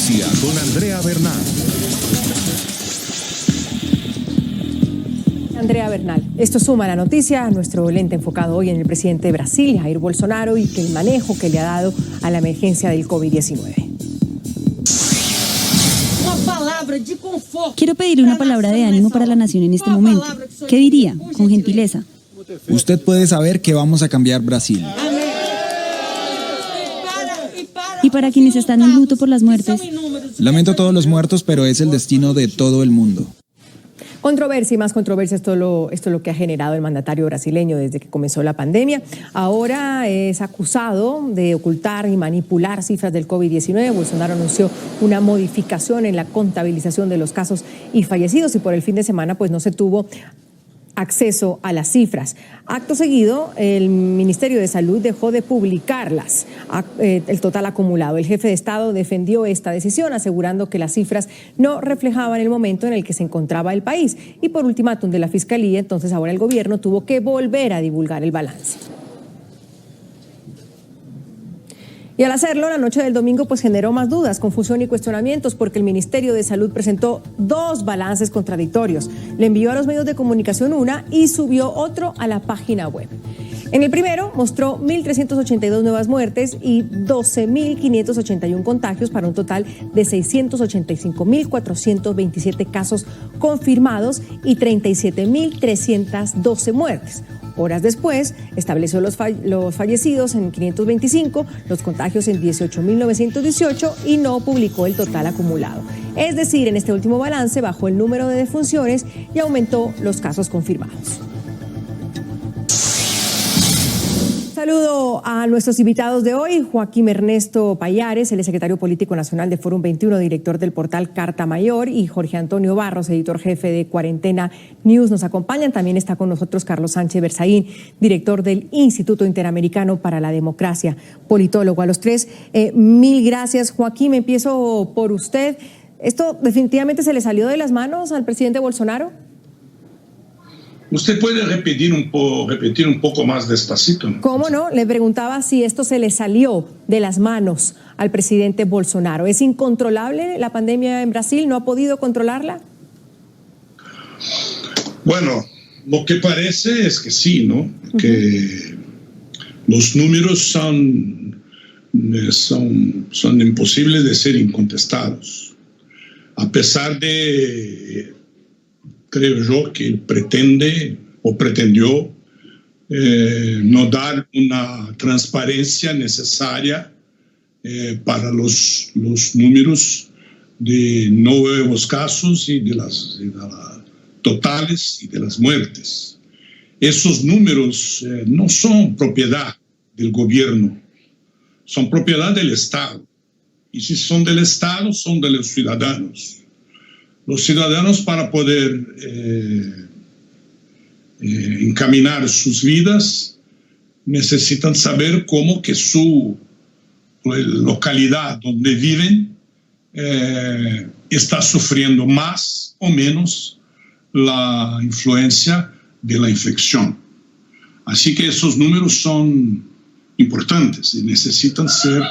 noticia con Andrea Bernal. Andrea Bernal, esto suma la noticia, nuestro lente enfocado hoy en el presidente de Brasil, Jair Bolsonaro, y que el manejo que le ha dado a la emergencia del COVID-19. Quiero pedirle una palabra de ánimo para la nación en este momento. ¿Qué diría, con gentileza? Usted puede saber que vamos a cambiar Brasil. Y para quienes están en luto por las muertes, Lamento a todos los muertos, pero es el destino de todo el mundo. Controversia y más controversia, esto es lo que ha generado el mandatario brasileño desde que comenzó la pandemia. Ahora es acusado de ocultar y manipular cifras del COVID-19. Bolsonaro anunció una modificación en la contabilización de los casos y fallecidos, y por el fin de semana pues no se tuvo acceso a las cifras. Acto seguido, el Ministerio de Salud dejó de publicarlas, el total acumulado. El jefe de Estado defendió esta decisión, asegurando que las cifras no reflejaban el momento en el que se encontraba el país. Y por ultimátum de la Fiscalía, entonces ahora el gobierno tuvo que volver a divulgar el balance. Y al hacerlo, la noche del domingo pues generó más dudas, confusión y cuestionamientos, porque el Ministerio de Salud presentó dos balances contradictorios. Le envió a los medios de comunicación una y subió otro a la página web. En el primero mostró 1.382 nuevas muertes y 12.581 contagios, para un total de 685.427 casos confirmados y 37.312 muertes. Horas después, estableció los fallecidos en 525, los contagios en 18.918 y no publicó el total acumulado. Es decir, en este último balance bajó el número de defunciones y aumentó los casos confirmados. Saludo a nuestros invitados de hoy. Joaquín Ernesto Payares, el secretario político nacional de Fórum 21, director del portal Carta Mayor, y Jorge Antonio Barros, editor jefe de Cuarentena News, nos acompañan. También está con nosotros Carlos Sánchez Berzaín, director del Instituto Interamericano para la Democracia, politólogo. A los tres, mil gracias. Joaquín, empiezo por usted. ¿Esto definitivamente se le salió de las manos al presidente Bolsonaro? ¿Usted puede repetir un poco más despacito? ¿Cómo no? Le preguntaba si esto se le salió de las manos al presidente Bolsonaro. ¿Es incontrolable la pandemia en Brasil? ¿No ha podido controlarla? Bueno, lo que parece es que sí, ¿no? Que los números son imposibles de ser incontestados. A pesar de, creo yo, que él pretende o pretendió no dar una transparencia necesaria para los números de nuevos casos y de las totales y de las muertes. Esos números no son propiedad del gobierno, son propiedad del Estado. Y si son del Estado, son de los ciudadanos. Los ciudadanos, para poder encaminar sus vidas, necesitan saber cómo que su localidad donde viven está sufriendo más o menos la influencia de la infección. Así que esos números son importantes y necesitan ser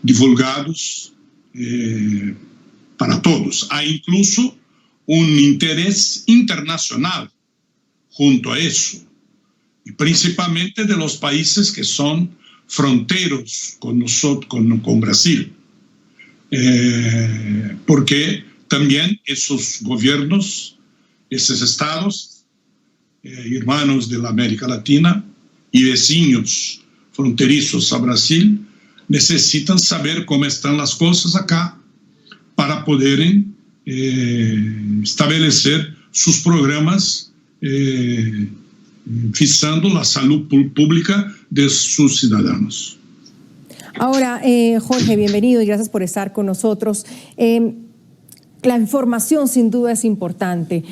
divulgados para todos. Hay incluso un interés internacional junto a eso, y principalmente de los países que son fronteros con nosotros, con Brasil, porque también esos gobiernos, esos estados, hermanos de la América Latina y vecinos fronterizos a Brasil, necesitan saber cómo están las cosas acá para poder establecer sus programas visando la salud pública de sus ciudadanos. Ahora, Jorge, bienvenido y gracias por estar con nosotros. La información sin duda es importante,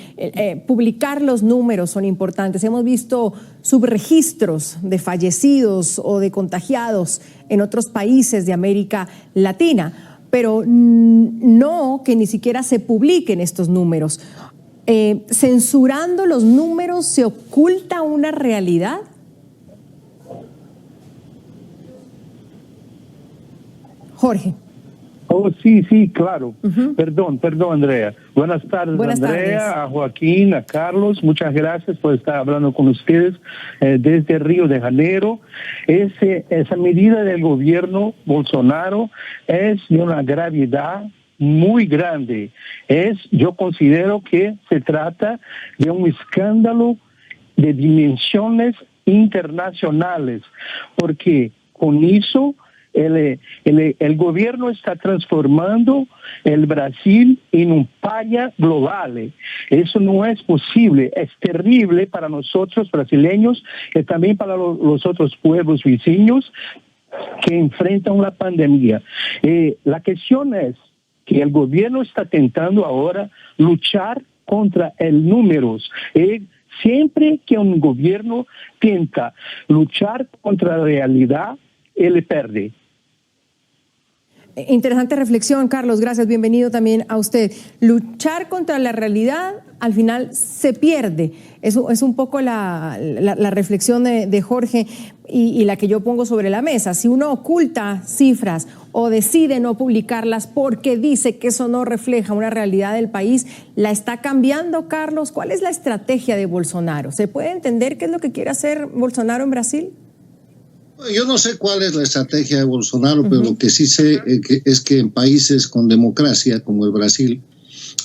publicar los números son importantes. Hemos visto subregistros de fallecidos o de contagiados en otros países de América Latina, pero no que ni siquiera se publiquen estos números. ¿Censurando los números se oculta una realidad? Jorge. Oh, sí, claro. Perdón, Andrea. Buenas tardes, Buenas Andrea, tardes. a Joaquín, a Carlos. Muchas gracias por estar hablando con ustedes desde Río de Janeiro. Esa medida del gobierno Bolsonaro es de una gravedad muy grande. Yo considero que se trata de un escándalo de dimensiones internacionales, porque con eso el gobierno está transformando el Brasil en un paria global. Eso no es posible. Es terrible para nosotros brasileños y también para los otros pueblos vecinos que enfrentan la pandemia. La cuestión es que el gobierno está intentando ahora luchar contra el números. Siempre que un gobierno intenta luchar contra la realidad, él pierde. Interesante reflexión, Carlos. Gracias. Bienvenido también a usted. Luchar contra la realidad al final se pierde. Eso es un poco la reflexión de Jorge y la que yo pongo sobre la mesa. Si uno oculta cifras o decide no publicarlas porque dice que eso no refleja una realidad del país, ¿la está cambiando, Carlos? ¿Cuál es la estrategia de Bolsonaro? ¿Se puede entender qué es lo que quiere hacer Bolsonaro en Brasil? Yo no sé cuál es la estrategia de Bolsonaro, pero lo que sí sé es que en países con democracia, como el Brasil,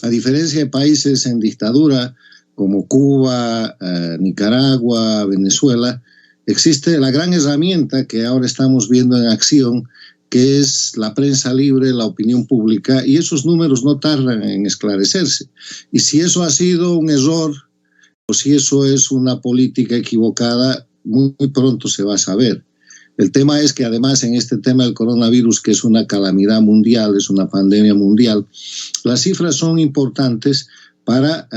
a diferencia de países en dictadura, como Cuba, Nicaragua, Venezuela, existe la gran herramienta que ahora estamos viendo en acción, que es la prensa libre, la opinión pública, y esos números no tardan en esclarecerse. Y si eso ha sido un error, o si eso es una política equivocada, muy pronto se va a saber. El tema es que además en este tema del coronavirus, que es una calamidad mundial, es una pandemia mundial, las cifras son importantes para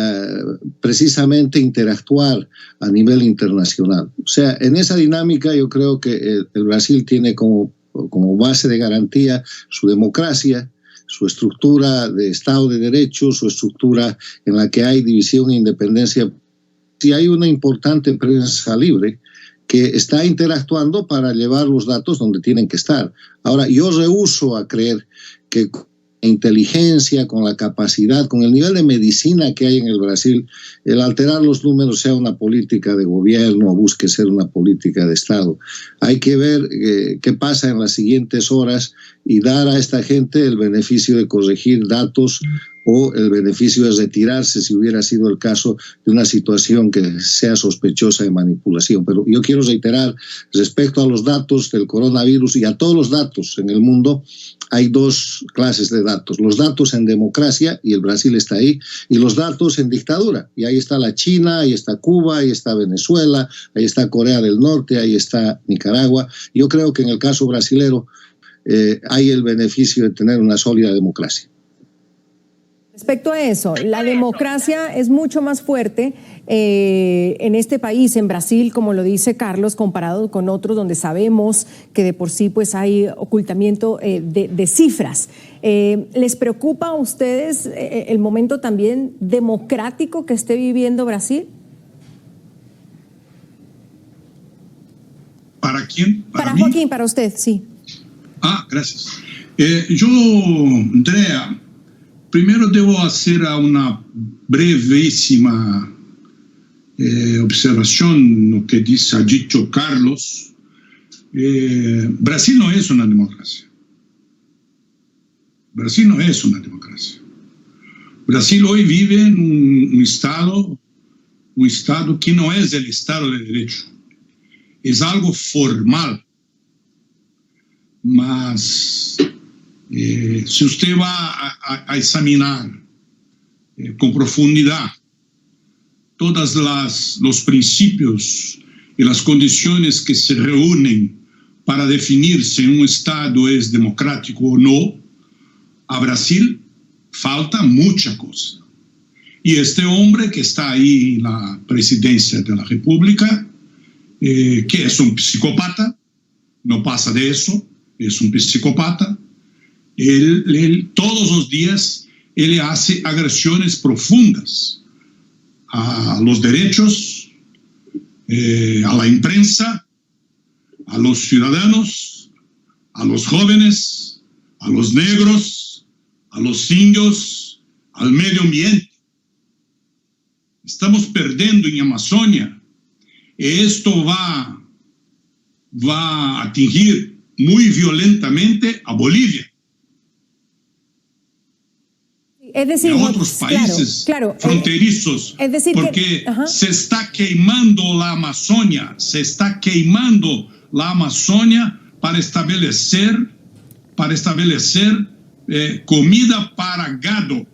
precisamente interactuar a nivel internacional. O sea, en esa dinámica yo creo que el Brasil tiene como base de garantía su democracia, su estructura de Estado de Derecho, su estructura en la que hay división e independencia. Si hay una importante prensa libre que está interactuando para llevar los datos donde tienen que estar. Ahora, yo rehúso a creer que con la inteligencia, con la capacidad, con el nivel de medicina que hay en el Brasil, el alterar los números sea una política de gobierno o busque ser una política de Estado. Hay que ver qué pasa en las siguientes horas y dar a esta gente el beneficio de corregir datos o el beneficio de retirarse si hubiera sido el caso de una situación que sea sospechosa de manipulación. Pero yo quiero reiterar, respecto a los datos del coronavirus y a todos los datos en el mundo, hay dos clases de datos. Los datos en democracia, y el Brasil está ahí, y los datos en dictadura. Y ahí está la China, ahí está Cuba, ahí está Venezuela, ahí está Corea del Norte, ahí está Nicaragua. Yo creo que en el caso brasilero hay el beneficio de tener una sólida democracia. Respecto a eso, la democracia es mucho más fuerte en este país, en Brasil, como lo dice Carlos, comparado con otros donde sabemos que de por sí pues hay ocultamiento de cifras. ¿Les preocupa a ustedes el momento también democrático que esté viviendo Brasil? ¿Para quién? Para mí? Joaquín, para usted, sí. Gracias. Yo, Andrea, primero debo hacer una brevísima observación lo que ha dicho Carlos. Brasil no es una democracia. Brasil no es una democracia. Brasil hoy vive en un estado que no es el Estado de Derecho. Es algo formal. Mas si usted va a examinar con profundidad todos los principios y las condiciones que se reúnen para definir si un Estado es democrático o no, a Brasil falta mucha cosa. Y este hombre que está ahí en la presidencia de la República, que es un psicópata, no pasa de eso, es un psicópata, él todos los días él hace agresiones profundas a los derechos, a la imprensa, a los ciudadanos, a los jóvenes, a los negros, a los indios, al medio ambiente. Estamos perdendo en Amazonia. Esto va a atingir muy violentamente a Bolivia. Es decir, y a otros países fronterizos, es decir porque se está queimando la Amazonia, para estabelecer comida para gado.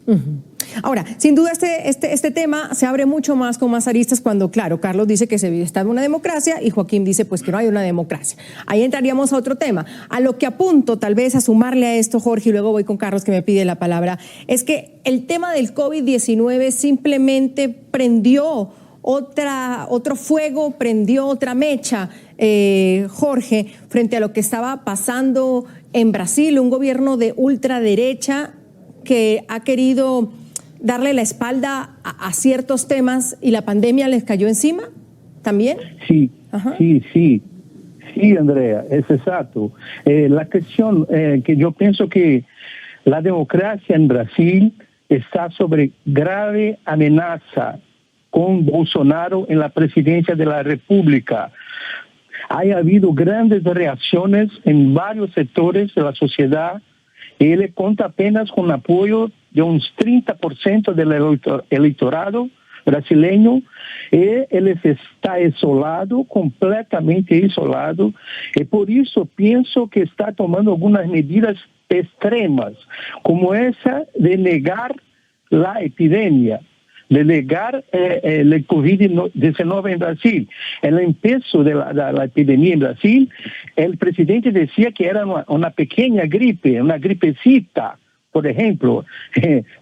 Ahora, sin duda este tema se abre mucho más con más aristas cuando, claro, Carlos dice que se está en una democracia y Joaquín dice pues que no hay una democracia. Ahí entraríamos a otro tema. A lo que apunto, tal vez a sumarle a esto, Jorge, y luego voy con Carlos que me pide la palabra, es que el tema del COVID-19 simplemente prendió otro fuego, prendió otra mecha, Jorge, frente a lo que estaba pasando en Brasil, un gobierno de ultraderecha que ha querido darle la espalda a ciertos temas y la pandemia les cayó encima también. Sí, Andrea, es exacto. La cuestión que yo pienso que la democracia en Brasil está sobre grave amenaza con Bolsonaro en la presidencia de la República. Ha habido grandes reacciones en varios sectores de la sociedad. Él cuenta apenas con apoyo de un 30% del electorado brasileño. Él está isolado, completamente isolado, y por eso pienso que está tomando algunas medidas extremas, como esa de negar la epidemia, de negar el COVID-19 en Brasil. En el empiezo de la epidemia en Brasil, el presidente decía que era una pequeña gripe, una gripecita, por ejemplo,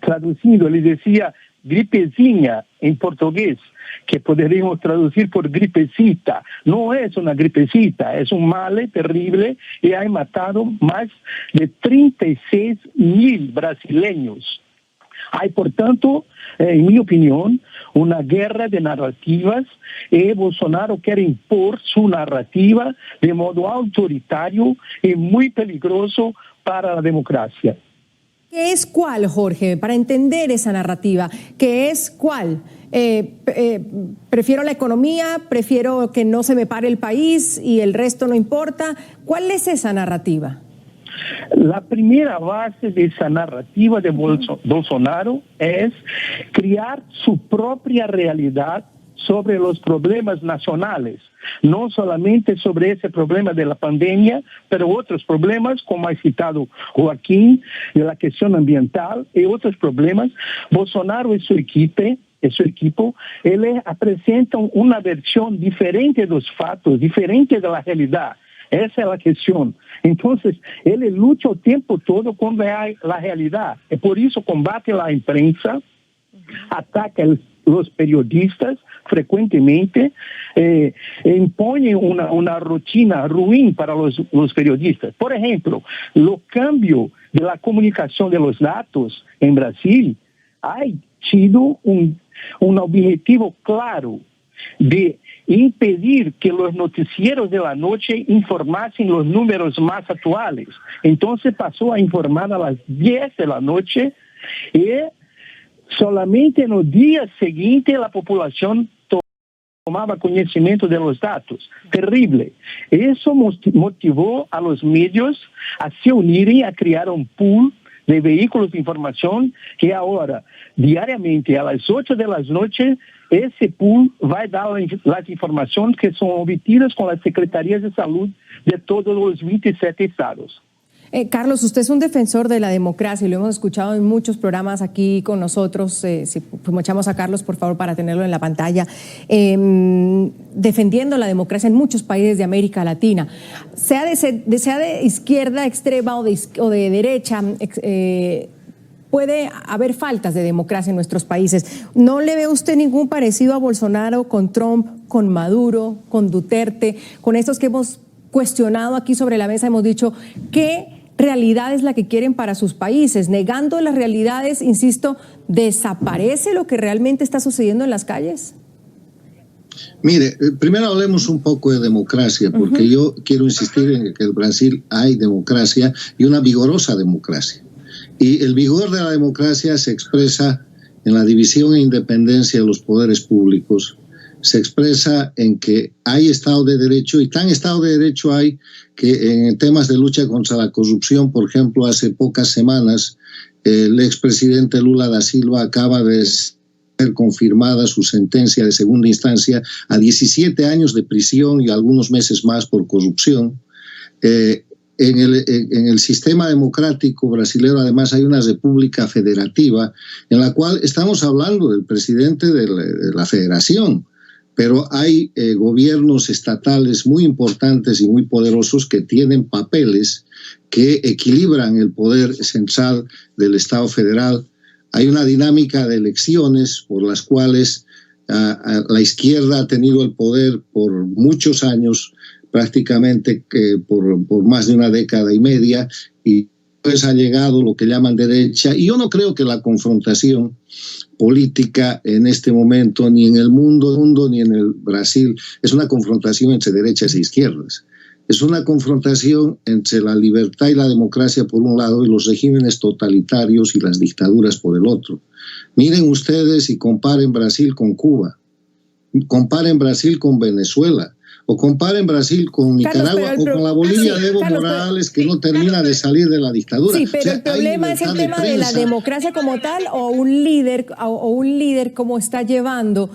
traduciendo, él decía gripezinha en portugués, que podríamos traducir por gripecita. No es una gripecita, es un mal terrible y ha matado más de 36,000 brasileños. Hay, por tanto, en mi opinión, una guerra de narrativas y Bolsonaro quiere impor su narrativa de modo autoritario y muy peligroso para la democracia. ¿Qué es cuál, Jorge? Para entender esa narrativa, ¿qué es cuál? Prefiero la economía, prefiero que no se me pare el país y el resto no importa. ¿Cuál es esa narrativa? La primera base de esa narrativa de Bolsonaro es crear su propia realidad sobre los problemas nacionales, no solamente sobre ese problema de la pandemia, pero otros problemas, como ha citado Joaquín, de la cuestión ambiental y otros problemas. Bolsonaro y su equipo, él presenta una versión diferente de los fatos, diferente de la realidad. Esa es la cuestión. Entonces, él lucha el tiempo todo contra la realidad. Y por eso combate la imprensa, ataca los periodistas frecuentemente, impone una rutina ruin para los periodistas. Por ejemplo, el cambio de la comunicación de los datos en Brasil ha sido un objetivo claro de impedir que los noticieros de la noche informasen los números más actuales. Entonces pasó a informar a las 10 de la noche y solamente en el día siguiente la población tomaba conocimiento de los datos. Terrible. Eso motivó a los medios a se unirem, a crear un pool de vehículos de información que ahora, diariamente, a las 8 de la noche, ese pool va a dar las informaciones que son obtenidas con las secretarías de salud de todos los 27 estados. Carlos, usted es un defensor de la democracia y lo hemos escuchado en muchos programas aquí con nosotros. Si echamos a Carlos, por favor, para tenerlo en la pantalla, defendiendo la democracia en muchos países de América Latina. Sea de izquierda extrema o de derecha, puede haber faltas de democracia en nuestros países. ¿No le ve usted ningún parecido a Bolsonaro con Trump, con Maduro, con Duterte, con estos que hemos cuestionado aquí sobre la mesa? Hemos dicho qué realidad es la que quieren para sus países. Negando las realidades, insisto, ¿desaparece lo que realmente está sucediendo en las calles? Mire, primero hablemos un poco de democracia, porque yo quiero insistir en que en Brasil hay democracia y una vigorosa democracia. Y el vigor de la democracia se expresa en la división e independencia de los poderes públicos, se expresa en que hay Estado de Derecho, y tan Estado de Derecho hay que en temas de lucha contra la corrupción, por ejemplo, hace pocas semanas, el expresidente Lula da Silva acaba de ser confirmada su sentencia de segunda instancia a 17 años de prisión y algunos meses más por corrupción. En el sistema democrático brasileño, además, hay una república federativa en la cual estamos hablando del presidente de la federación, pero hay gobiernos estatales muy importantes y muy poderosos que tienen papeles que equilibran el poder central del Estado federal. Hay una dinámica de elecciones por las cuales la izquierda ha tenido el poder por muchos años, prácticamente por más de una década y media, y pues ha llegado lo que llaman derecha. Y yo no creo que la confrontación política en este momento, ni en el mundo ni en el Brasil, es una confrontación entre derechas e izquierdas. Es una confrontación entre la libertad y la democracia por un lado y los regímenes totalitarios y las dictaduras por el otro. Miren ustedes y comparen Brasil con Cuba, comparen Brasil con Venezuela, o comparen Brasil con Nicaragua, o con la Bolivia de Evo Morales, que no termina de salir de la dictadura. Sí, pero el problema es el tema de la democracia como tal, o un líder como está llevando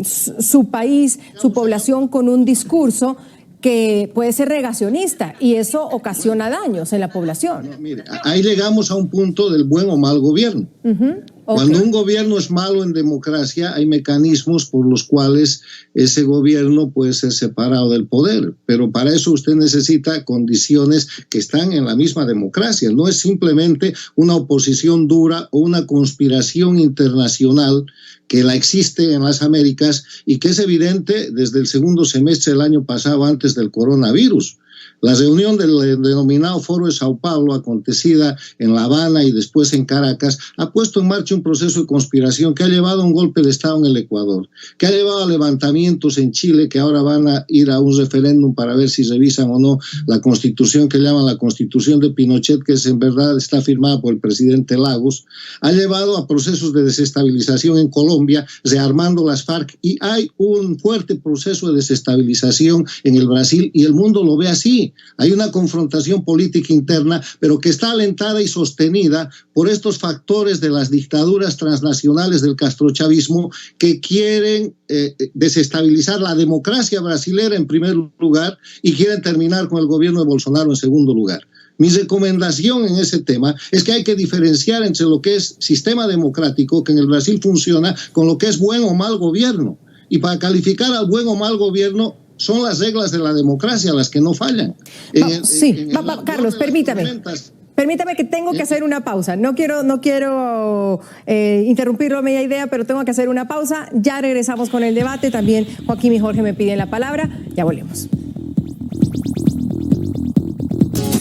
su país, su población, con un discurso que puede ser negacionista, y eso ocasiona daños en la población. No, mire, ahí llegamos a un punto del buen o mal gobierno. Cuando un gobierno es malo en democracia, hay mecanismos por los cuales ese gobierno puede ser separado del poder, pero para eso usted necesita condiciones que están en la misma democracia. No es simplemente una oposición dura o una conspiración internacional que la existe en las Américas y que es evidente desde el segundo semestre del año pasado, antes del coronavirus. La reunión del denominado Foro de Sao Paulo, acontecida en La Habana y después en Caracas, ha puesto en marcha un proceso de conspiración que ha llevado a un golpe de Estado en el Ecuador, que ha llevado a levantamientos en Chile, que ahora van a ir a un referéndum para ver si revisan o no la constitución que llaman la constitución de Pinochet, que en verdad está firmada por el presidente Lagos. Ha llevado a procesos de desestabilización en Colombia, rearmando las FARC, y hay un fuerte proceso de desestabilización en el Brasil, y el mundo lo ve así. Hay una confrontación política interna, pero que está alentada y sostenida por estos factores de las dictaduras transnacionales del castrochavismo que quieren desestabilizar la democracia brasilera en primer lugar y quieren terminar con el gobierno de Bolsonaro en segundo lugar. Mi recomendación en ese tema es que hay que diferenciar entre lo que es sistema democrático, que en el Brasil funciona, con lo que es buen o mal gobierno. Y para calificar al buen o mal gobierno, son las reglas de la democracia las que no fallan. Carlos, permítame que tengo que hacer una pausa. No quiero interrumpirlo a media idea, pero tengo que hacer una pausa. Ya regresamos con el debate. También Joaquín y Jorge me piden la palabra. Ya volvemos.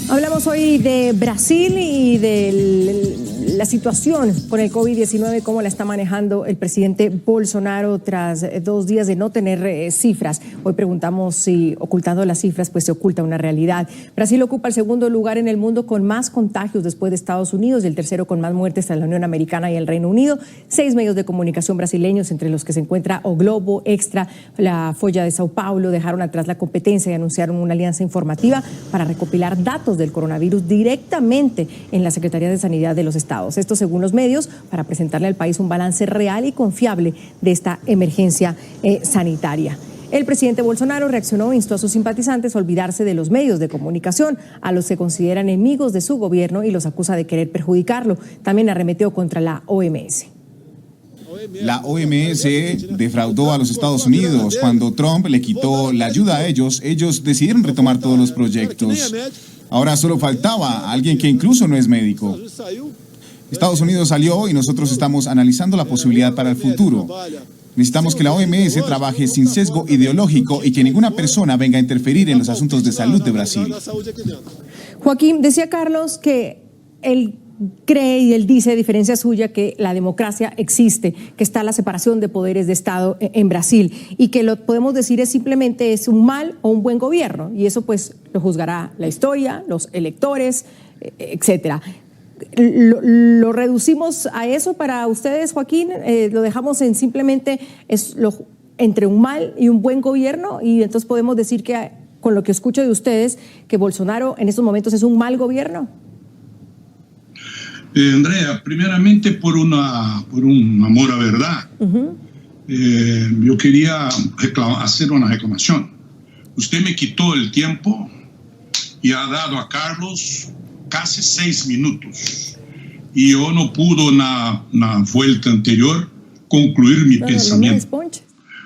Hablamos hoy de Brasil y de la situación con el COVID-19, cómo la está manejando el presidente Bolsonaro tras 2 días de no tener cifras. Hoy preguntamos si ocultando las cifras pues se oculta una realidad. Brasil ocupa el segundo lugar en el mundo con más contagios después de Estados Unidos y el tercero con más muertes tras la Unión Americana y el Reino Unido. 6 medios de comunicación brasileños, entre los que se encuentra O Globo, Extra, la Folha de Sao Paulo, dejaron atrás la competencia y anunciaron una alianza informativa para recopilar datos del coronavirus directamente en la Secretaría de Sanidad de los Estados. Esto según los medios, para presentarle al país un balance real y confiable de esta emergencia sanitaria. El presidente Bolsonaro reaccionó e instó a sus simpatizantes a olvidarse de los medios de comunicación, a los que consideran enemigos de su gobierno y los acusa de querer perjudicarlo. También arremetió contra la OMS. La OMS defraudó a los Estados Unidos. Cuando Trump le quitó la ayuda a ellos decidieron retomar todos los proyectos. Ahora solo faltaba alguien que incluso no es médico. Estados Unidos salió y nosotros estamos analizando la posibilidad para el futuro. Necesitamos que la OMS trabaje sin sesgo ideológico y que ninguna persona venga a interferir en los asuntos de salud de Brasil. Joaquín, decía Carlos que él cree y él dice, a diferencia suya, que la democracia existe, que está la separación de poderes de Estado en Brasil y que lo podemos decir es simplemente es un mal o un buen gobierno, y eso pues lo juzgará la historia, los electores, etcétera. ¿Lo reducimos a eso para ustedes, Joaquín? ¿Lo dejamos en simplemente entre un mal y un buen gobierno? Y entonces podemos decir que, con lo que escucho de ustedes, que Bolsonaro en estos momentos es un mal gobierno. Andrea, primeramente por un amor a verdad. Yo quería hacer una reclamación. Usted me quitó el tiempo y ha dado a Carlos casi 6 minutos. Y yo no pude en la vuelta anterior concluir mi pensamiento.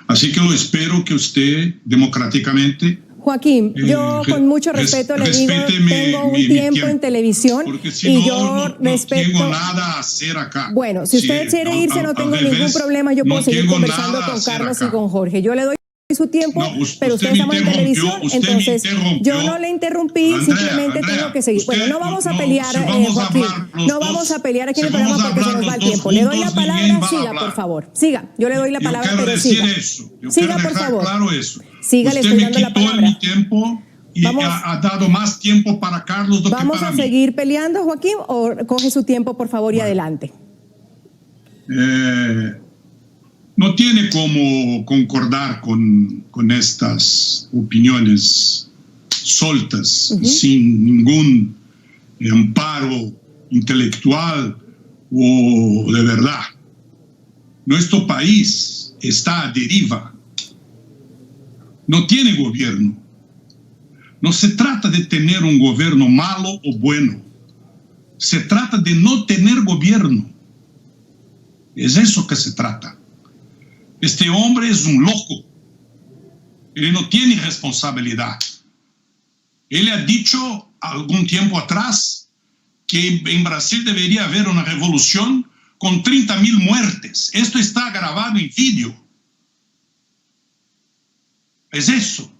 Así que lo espero que usted democráticamente... Joaquín, yo con mucho respeto le digo, tengo un tiempo en televisión y yo respeto... No tengo nada a hacer acá. Bueno, si usted quiere irse, no tengo ningún problema, yo puedo seguir conversando con Carlos y con Jorge. Yo le doy su tiempo, pero usted estamos en televisión, entonces yo no le interrumpí, simplemente tengo que seguir. Bueno, no vamos a pelear, Joaquín, no vamos a pelear aquí en el programa porque se nos va el tiempo. Le doy la palabra, siga, por favor. Siga, yo le doy la palabra, pero siga. Siga, por favor. Siga, le estoy dando la palabra. Mi tiempo y ha dado más tiempo para Carlos do que para mí. ¿Vamos a seguir peleando, Joaquín, o coge su tiempo, por favor, y adelante? No tiene como concordar con estas opiniones soltas, sin ningún amparo intelectual o de verdad. Nuestro país está a deriva. No tiene gobierno. No se trata de tener un gobierno malo o bueno. Se trata de no tener gobierno. Es eso que se trata. Este hombre es un loco. Él no tiene responsabilidad. Él ha dicho algún tiempo atrás que en Brasil debería haber una revolución con 30.000 muertes. Esto está grabado en vídeo. Es eso.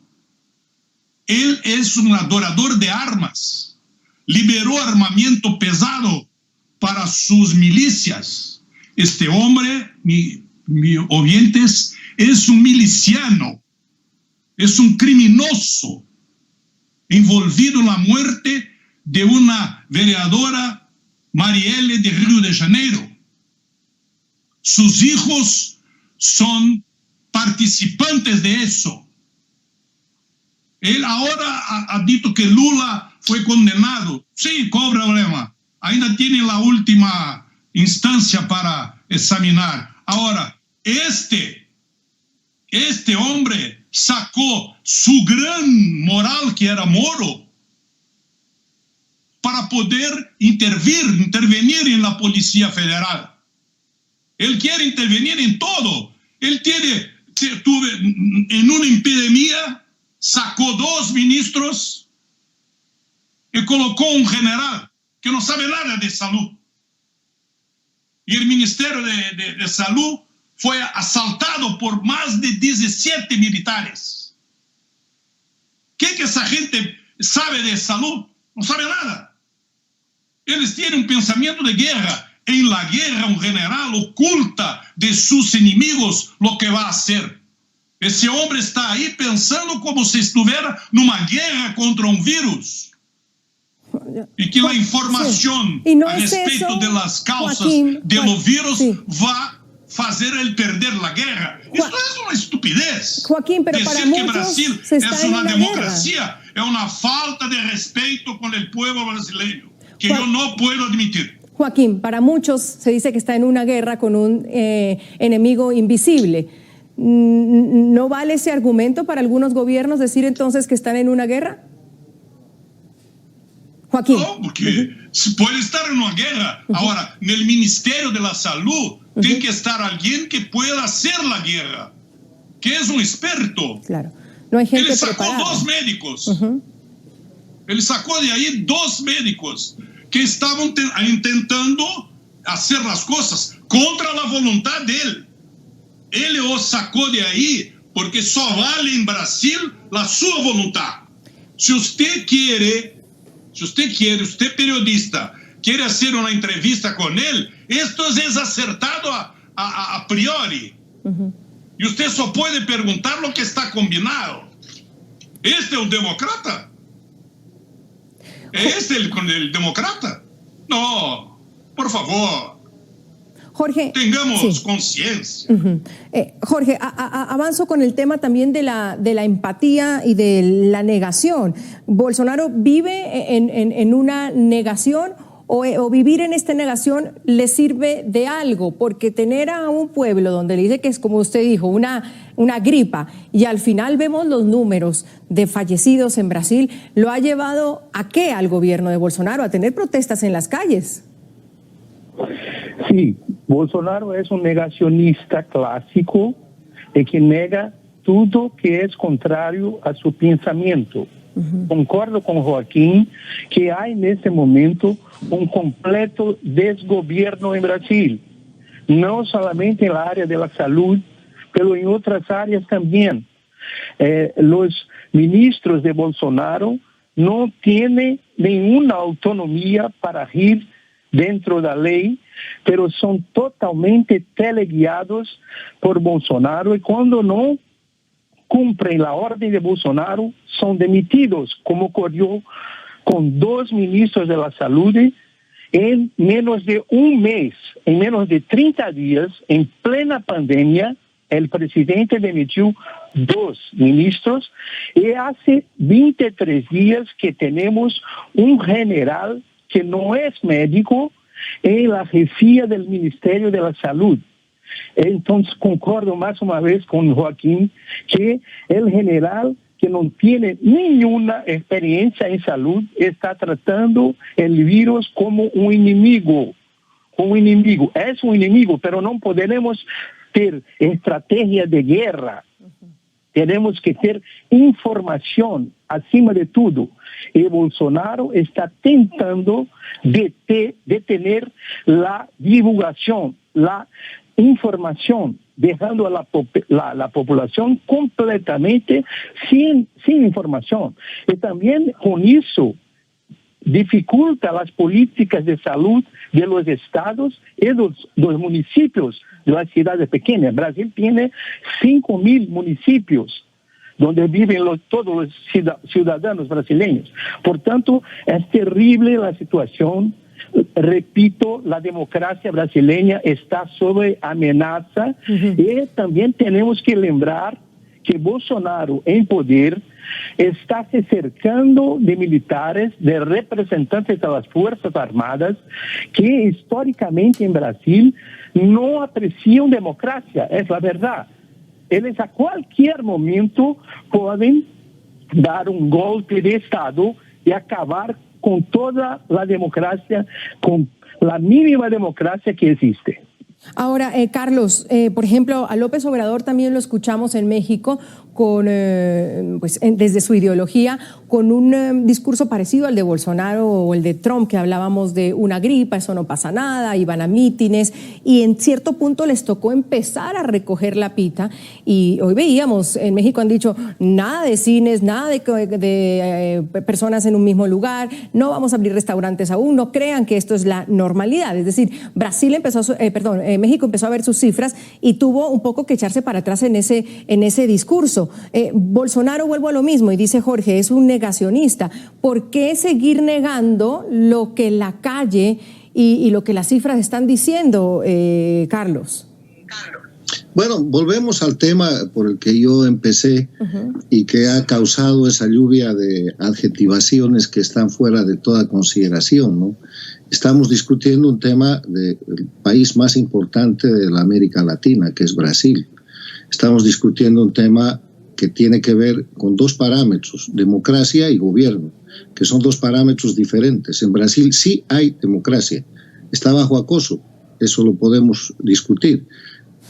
Él es un adorador de armas. Liberó armamento pesado para sus milicias. Este hombre, mi oyentes, es un miliciano, es un criminoso envolvido en la muerte de una vereadora, Marielle, de Río de Janeiro. Sus hijos son participantes de eso. Él ahora ha dicho que Lula fue condenado. Sí, ¿cuál problema? Ainda tiene la última instancia para examinar. Ahora, este hombre sacó su gran moral, que era Moro, para poder intervenir en la Policía Federal. Él quiere intervenir en todo. Él en una epidemia, sacó 2 ministros y colocó un general que no sabe nada de salud. Y el Ministerio de Salud fue asaltado por más de 17 militares. ¿Qué que esa gente sabe de salud? No sabe nada. Ellos tienen un pensamiento de guerra. En la guerra, un general oculta de sus enemigos lo que va a hacer. Ese hombre está ahí pensando como si estuviera en una guerra contra un virus. Y que la información a respecto de las causas de los virus va a hacer él perder la guerra. Esto es una estupidez. Joaquín, pero decir para que muchos Brasil es una democracia es una falta de respeto con el pueblo brasileño que yo no puedo admitir. Joaquín, para muchos se dice que está en una guerra con un enemigo invisible. ¿No vale ese argumento para algunos gobiernos decir entonces que están en una guerra? Joaquín. No, porque puede estar en una guerra. Ahora, en el Ministerio de la Salud tiene que estar alguien que pueda hacer la guerra, que es un experto. Claro. No hay gente Él sacó preparada. 2 médicos. Él sacó de ahí 2 médicos que estaban intentando hacer las cosas contra la voluntad de él. Él los sacó de ahí porque só vale en Brasil la su voluntad. Si usted periodista, quiere hacer una entrevista con él, esto es acertado a priori. Y usted solo puede preguntar lo que está combinado. ¿Este es un demócrata? ¿Es el demócrata? No, por favor. Jorge, tengamos conciencia. Jorge, avanzo con el tema también de la empatía y de la negación. ¿Bolsonaro vive en una negación o vivir en esta negación le sirve de algo? Porque tener a un pueblo donde le dice que es, como usted dijo, una gripa, y al final vemos los números de fallecidos en Brasil, ¿lo ha llevado a qué al gobierno de Bolsonaro? A tener protestas en las calles. Sí, Bolsonaro es un negacionista clásico que nega todo que es contrario a su pensamiento. Concordo con Joaquín que hay en este momento un completo desgobierno en Brasil, no solamente en la área de la salud, pero en otras áreas también. Los ministros de Bolsonaro no tienen ninguna autonomía para ir dentro de la ley, pero son totalmente teleguiados por Bolsonaro, y cuando no cumplen la orden de Bolsonaro son demitidos, como ocurrió con 2 ministros de la salud en menos de un mes, en menos de 30 días, en plena pandemia. El presidente dimitió 2 ministros, y hace 23 días que tenemos un general que no es médico en la jefía del Ministerio de la Salud. Entonces concordo más una vez con Joaquín que el general, que no tiene ninguna experiencia en salud, está tratando el virus como un enemigo. Es un enemigo, pero no podemos ter estrategia de guerra. Tenemos que ter información acima de todo. Y Bolsonaro está tentando detener la divulgación, la información, dejando a la población completamente sin información. Y también con eso dificulta las políticas de salud de los estados y los municipios de las ciudades pequeñas. Brasil tiene 5.000 municipios donde viven todos los ciudadanos brasileños. Por tanto, es terrible la situación. Repito, la democracia brasileña está sobre amenaza, y también tenemos que lembrar que Bolsonaro en poder está se cercando de militares, de representantes de las Fuerzas Armadas, que históricamente en Brasil no aprecian democracia, es la verdad. Ellos a cualquier momento pueden dar un golpe de Estado y acabar con toda la democracia, con la mínima democracia que existe. Ahora, Carlos, por ejemplo, a López Obrador también lo escuchamos en México con, desde su ideología, con un discurso parecido al de Bolsonaro o el de Trump, que hablábamos de una gripa, eso no pasa nada, iban a mítines, y en cierto punto les tocó empezar a recoger la pita, y hoy veíamos, en México han dicho, nada de cines, nada de personas en un mismo lugar, no vamos a abrir restaurantes aún, no crean que esto es la normalidad. Es decir, México empezó a ver sus cifras y tuvo un poco que echarse para atrás en ese discurso. Bolsonaro, vuelvo a lo mismo, y dice Jorge, es un negacionista. ¿Por qué seguir negando lo que la calle y lo que las cifras están diciendo, Carlos? Bueno, volvemos al tema por el que yo empecé y que ha causado esa lluvia de adjetivaciones que están fuera de toda consideración, ¿no? Estamos discutiendo un tema del país más importante de la América Latina, que es Brasil. Estamos discutiendo un tema que tiene que ver con 2 parámetros, democracia y gobierno, que son 2 parámetros diferentes. En Brasil sí hay democracia, está bajo acoso, eso lo podemos discutir,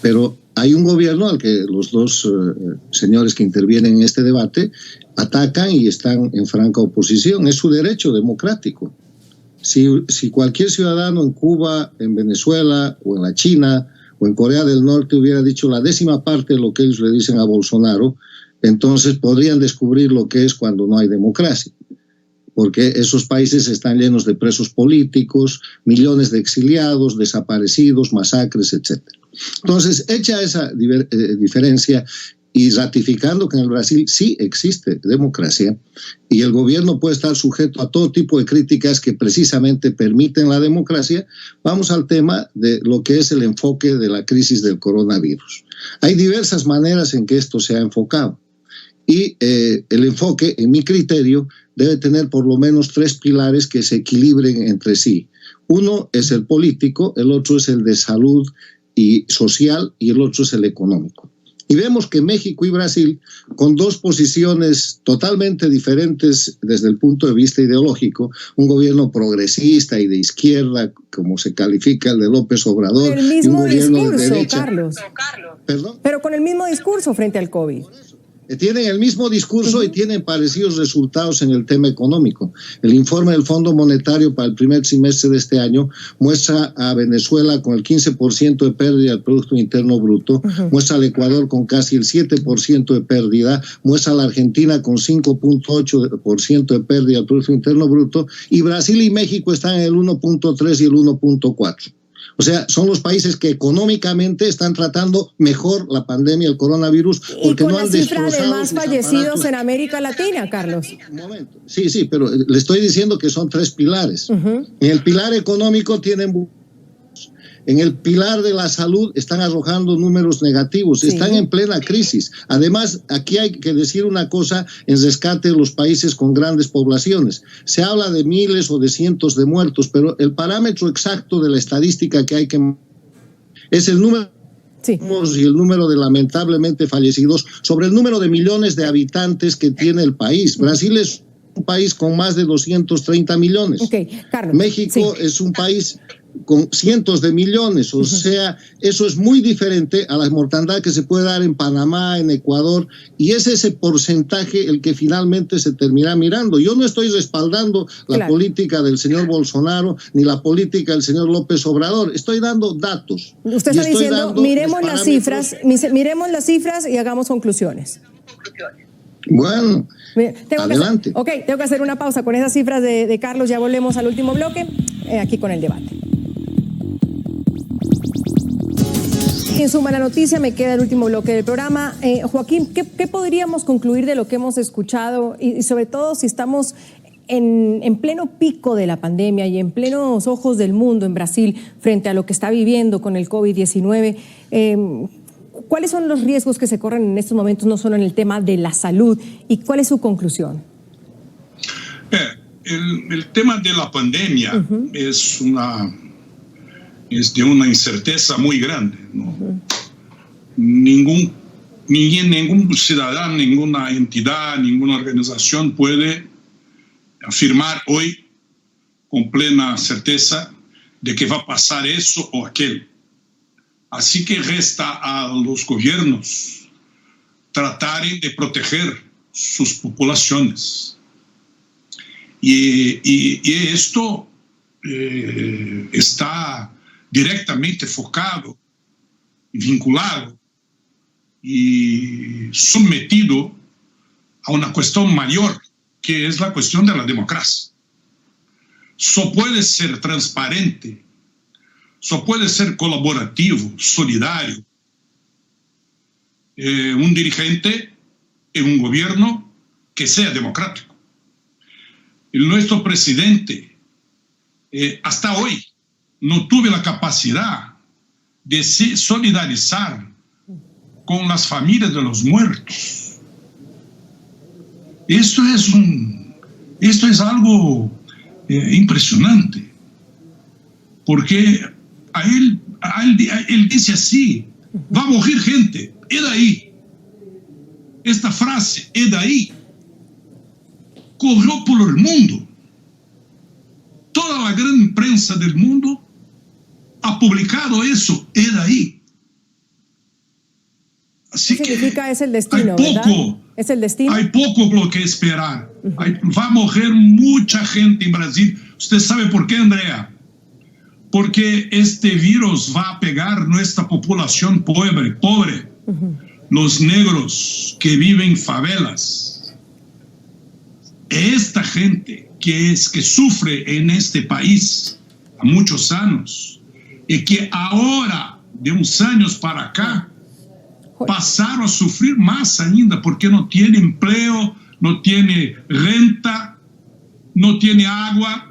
pero hay un gobierno al que los 2 señores que intervienen en este debate atacan y están en franca oposición. Es su derecho democrático. Si cualquier ciudadano en Cuba, en Venezuela o en la China o en Corea del Norte hubiera dicho la 10ª parte de lo que ellos le dicen a Bolsonaro, entonces podrían descubrir lo que es cuando no hay democracia, porque esos países están llenos de presos políticos, millones de exiliados, desaparecidos, masacres, etc. Entonces, hecha esa diferencia, y ratificando que en el Brasil sí existe democracia y el gobierno puede estar sujeto a todo tipo de críticas que precisamente permiten la democracia, vamos al tema de lo que es el enfoque de la crisis del coronavirus. Hay diversas maneras en que esto se ha enfocado y el enfoque, en mi criterio, debe tener por lo menos 3 pilares que se equilibren entre sí. Uno es el político, el otro es el de salud y social y el otro es el económico. Y vemos que México y Brasil, con 2 posiciones totalmente diferentes desde el punto de vista ideológico, un gobierno progresista y de izquierda, como se califica el de López Obrador, el mismo y un gobierno discurso, de derecha. Carlos. ¿Perdón? Pero con el mismo discurso frente al COVID. Tienen el mismo discurso y tienen parecidos resultados en el tema económico. El informe del Fondo Monetario para el primer semestre de este año muestra a Venezuela con el 15% de pérdida del Producto Interno Bruto, muestra al Ecuador con casi el 7% de pérdida, muestra a la Argentina con 5.8% de pérdida del Producto Interno Bruto, y Brasil y México están en el 1.3 y el 1.4. O sea, son los países que económicamente están tratando mejor la pandemia del coronavirus porque no han destrozado la cifra de más fallecidos en América Latina, Carlos. Un momento. Sí, pero le estoy diciendo que son 3 pilares. En el pilar económico tienen... En el pilar de la salud están arrojando números negativos, están en plena crisis. Además, aquí hay que decir una cosa en rescate de los países con grandes poblaciones. Se habla de miles o de cientos de muertos, pero el parámetro exacto de la estadística que hay que... es el número... y el número de lamentablemente fallecidos sobre el número de millones de habitantes que tiene el país. Brasil es un país con más de 230 millones. Carlos, México es un país con cientos de millones, o sea, eso es muy diferente a la mortandad que se puede dar en Panamá, en Ecuador, y es ese porcentaje el que finalmente se termina mirando. Yo no estoy respaldando la política del señor Bolsonaro ni la política del señor López Obrador, estoy dando datos. Usted está diciendo, miremos las cifras y hagamos conclusiones. Bueno, adelante. Tengo que hacer una pausa con esas cifras de Carlos, ya volvemos al último bloque, aquí con el debate. En suma la noticia, me queda el último bloque del programa. Joaquín, ¿qué podríamos concluir de lo que hemos escuchado y sobre todo si estamos en pleno pico de la pandemia y en plenos ojos del mundo en Brasil frente a lo que está viviendo con el COVID-19? ¿Cuáles son los riesgos que se corren en estos momentos, no solo en el tema de la salud? ¿Y cuál es su conclusión? El tema de la pandemia es de una incerteza muy grande, ¿no? Ningún ciudadano, ninguna entidad, ninguna organización puede afirmar hoy con plena certeza de que va a pasar eso o aquello. Así que resta a los gobiernos tratar de proteger sus poblaciones. Y esto está directamente focado, vinculado y sometido a una cuestión mayor, que es la cuestión de la democracia. Solo puede ser transparente, solo puede ser colaborativo, solidario, un dirigente en un gobierno que sea democrático. Nuestro presidente, hasta hoy, no tuvo la capacidad de se solidarizar con las familias de los muertos. Esto es algo impresionante, porque él dice así: va a morir gente, es de ahí. Esta frase, es de ahí, corrió por el mundo. Toda la gran prensa del mundo ha publicado eso, es de ahí. Así ¿qué significa? Es el destino, ¿verdad? Es el destino. Hay poco lo que esperar. Va a morir mucha gente en Brasil. ¿Usted sabe por qué, Andrea? Porque este virus va a pegar nuestra población pobre. Los negros que viven en favelas. Esta gente que sufre en este país há muchos años y que ahora, de unos años para acá, passaram a sofrer mais ainda, porque não tem emprego, não tem renta, não tem água,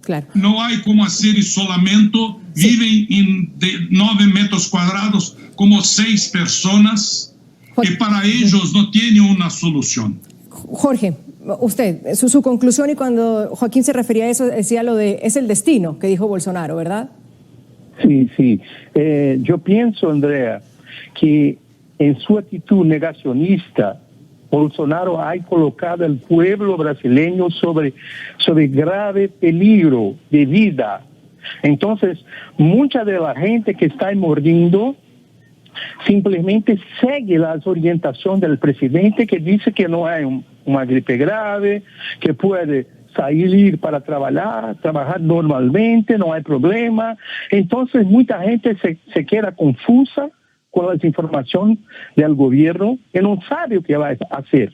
claro. não há como fazer isolamento, vivem em 9 metros quadrados como 6 pessoas, e para eles não tem uma solução. Jorge, usted, su conclusión, y cuando Joaquín se refería a eso, decía lo de, es el destino que dijo Bolsonaro, ¿verdad? Sí, sí. Yo pienso, Andrea, que en su actitud negacionista, Bolsonaro ha colocado al pueblo brasileño sobre grave peligro de vida. Entonces, mucha de la gente que está muriendo simplemente sigue las orientaciones del presidente, que dice que no hay una gripe grave, que puede salir para trabajar normalmente, no hay problema. Entonces, mucha gente se queda confusa con las informaciones del gobierno y no sabe qué va a hacer.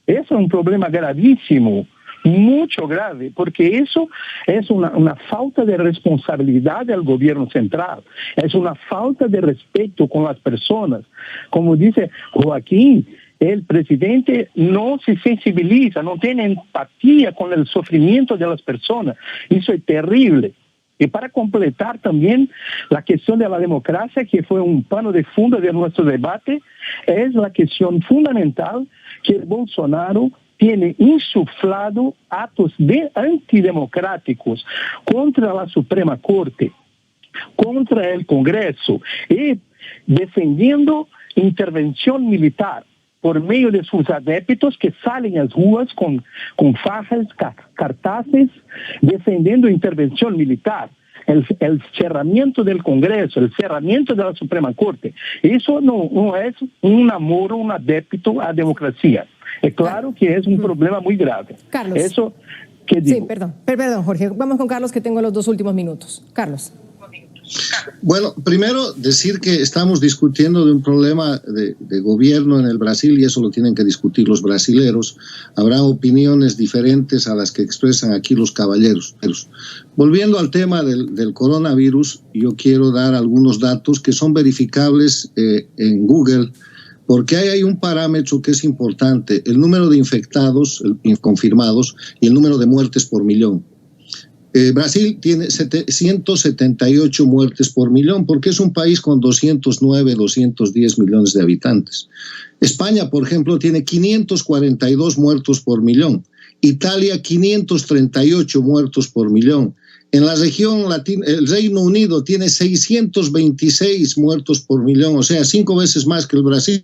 Eso es un problema gravísimo, mucho grave, porque eso es una falta de responsabilidad del gobierno central, es una falta de respeto con las personas. Como dice Joaquín, el presidente no se sensibiliza, no tiene empatía con el sufrimiento de las personas. Eso es terrible. Y para completar también la cuestión de la democracia, que fue un pano de fondo de nuestro debate, es la cuestión fundamental que Bolsonaro tiene insuflado actos antidemocráticos contra la Suprema Corte, contra el Congreso, y defendiendo intervención militar por medio de sus adeptos que salen a las ruas con fajas, cartazes, defendiendo intervención militar, el cerramiento del Congreso, el cerramiento de la Suprema Corte. Eso no es un amor, un adepto a democracia. Es claro que es un problema muy grave. Carlos. Eso que digo. Sí, perdón, Jorge. Vamos con Carlos, que tengo los 2 últimos minutos. Carlos. Bueno, primero decir que estamos discutiendo de un problema de gobierno en el Brasil, y eso lo tienen que discutir los brasileros. Habrá opiniones diferentes a las que expresan aquí los caballeros. Volviendo al tema del coronavirus, yo quiero dar algunos datos que son verificables en Google, porque hay un parámetro que es importante: el número de infectados confirmados y el número de muertes por millón. Brasil tiene 178 muertes por millón, porque es un país con 209, 210 millones de habitantes. España, por ejemplo, tiene 542 muertos por millón. Italia, 538 muertos por millón. En la región latina, el Reino Unido tiene 626 muertos por millón, o sea, 5 veces más que el Brasil.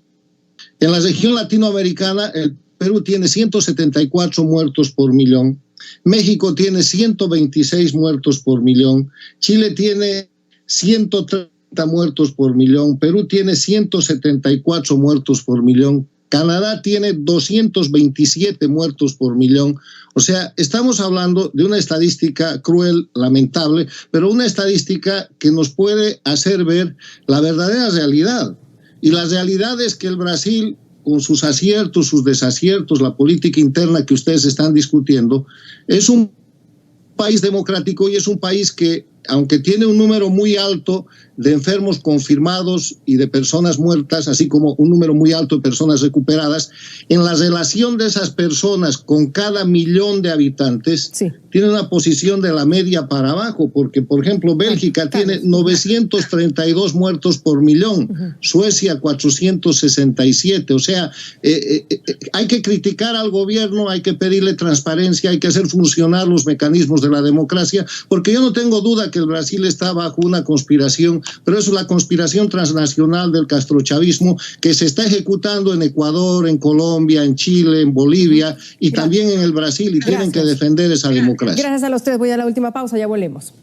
En la región latinoamericana, el Perú tiene 174 muertos por millón. México tiene 126 muertos por millón, Chile tiene 130 muertos por millón, Perú tiene 174 muertos por millón, Canadá tiene 227 muertos por millón. O sea, estamos hablando de una estadística cruel, lamentable, pero una estadística que nos puede hacer ver la verdadera realidad. Y la realidad es que el Brasil, con sus aciertos, sus desaciertos, la política interna que ustedes están discutiendo, es un país democrático y es un país que, aunque tiene un número muy alto de enfermos confirmados y de personas muertas, así como un número muy alto de personas recuperadas, en la relación de esas personas con cada millón de habitantes, sí, tiene una posición de la media para abajo, porque, por ejemplo, Bélgica tiene 932 muertos por millón, Suecia 467, o sea, hay que criticar al gobierno, hay que pedirle transparencia, hay que hacer funcionar los mecanismos de la democracia, porque yo no tengo duda que el Brasil está bajo una conspiración, pero eso es la conspiración transnacional del castrochavismo que se está ejecutando en Ecuador, en Colombia, en Chile, en Bolivia y también en el Brasil, y tienen que defender esa democracia. Gracias a los tres. Voy a la última pausa, ya volvemos.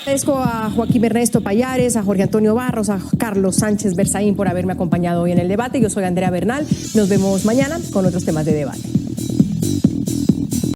Agradezco a Joaquín Ernesto Pallares, a Jorge Antonio Barros, a Carlos Sánchez Berzaín por haberme acompañado hoy en el debate. Yo soy Andrea Bernal. Nos vemos mañana con otros temas de debate.